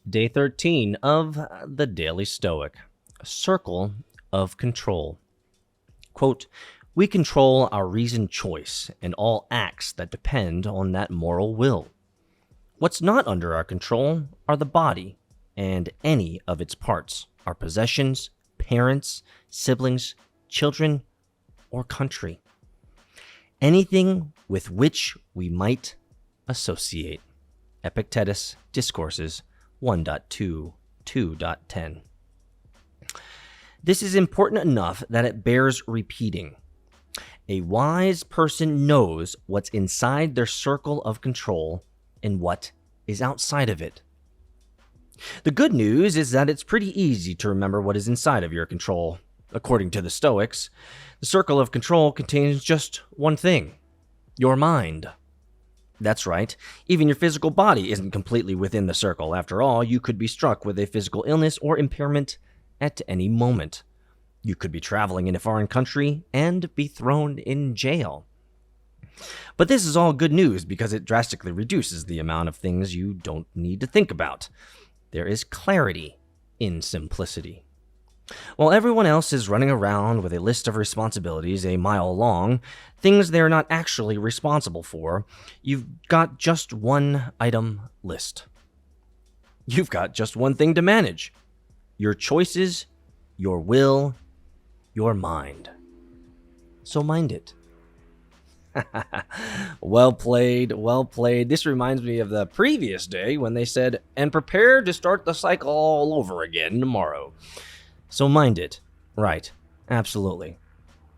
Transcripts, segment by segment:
Day 13 of the Daily Stoic, Circle of Control. Quote, "We control our reasoned choice and all acts that depend on that moral will. What's not under our control are the body and any of its parts, our possessions, parents, siblings, children, or country. Anything with which we might associate." Epictetus Discourses 1.2.2.10. This is important enough that it bears repeating. A wise person knows what's inside their circle of control and what is outside of it. The good news is that it's pretty easy to remember what is inside of your control. According to the Stoics, the circle of control contains just one thing: your mind. That's right, even your physical body isn't completely within the circle. After all, you could be struck with a physical illness or impairment at any moment. You could be traveling in a foreign country and be thrown in jail. But this is all good news because it drastically reduces the amount of things you don't need to think about. There is clarity in simplicity. While everyone else is running around with a list of responsibilities a mile long, things they're not actually responsible for, you've got just one item list. You've got just one thing to manage: your choices, your will, your mind. So mind it. Well played, well played. This reminds me of the previous day when they said, "And prepare to start the cycle all over again tomorrow." So mind it. Right. Absolutely.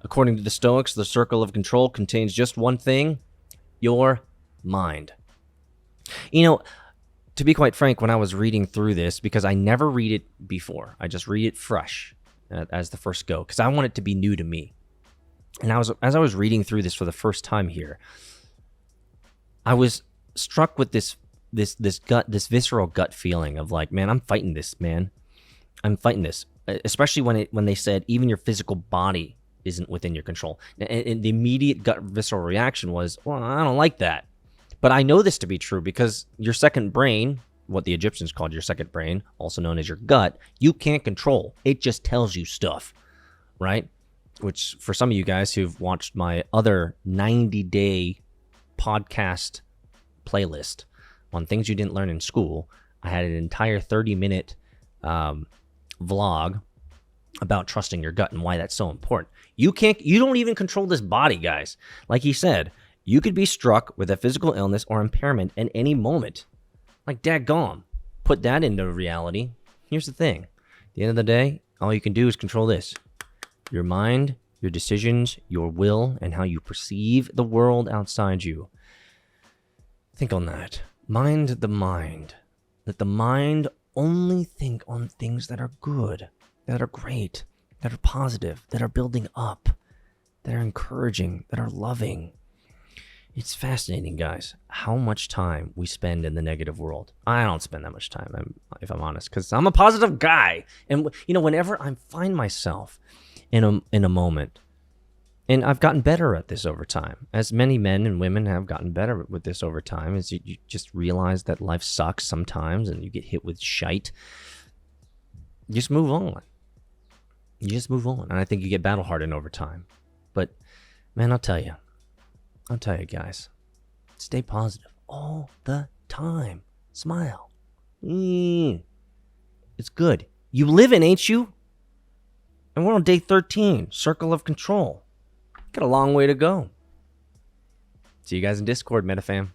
According to the Stoics, the circle of control contains just one thing: your mind. You know, to be quite frank, when I was reading through this, because I never read it before, I just read it fresh as the first go, because I want it to be new to me. And as I was reading through this for the first time here, I was struck with this visceral gut feeling of like, man, I'm fighting this, man. I'm fighting this. Especially when they said even your physical body isn't within your control. And the immediate gut visceral reaction was, well, I don't like that. But I know this to be true because your second brain, what the Egyptians called your second brain, also known as your gut, you can't control. It just tells you stuff, right? Which for some of you guys who've watched my other 90-day podcast playlist on things you didn't learn in school, I had an entire 30-minute vlog about trusting your gut and why that's so important. You don't even control this body, guys. Like he said, you could be struck with a physical illness or impairment at any moment. Like, daggone, put that into reality. Here's the thing. At the end of the day, all you can do is control this: your mind, your decisions, your will, and how you perceive the world outside you. Think on that. Mind the mind. Let the mind only think on things that are good, that are great, that are positive, that are building up, that are encouraging, that are loving. It's fascinating, guys, how much time we spend in the negative world. I don't spend that much time, if I'm honest, because I'm a positive guy. And, whenever I find myself in a moment, and I've gotten better at this over time, as many men and women have gotten better with this over time, as you just realize that life sucks sometimes and you get hit with shite. You just move on. And I think you get battle-hardened over time. But, man, I'll tell you, guys, stay positive all the time. Smile. It's good. You live in, ain't you? And we're on day 13, Circle of Control. Got a long way to go. See you guys in Discord, MetaFam.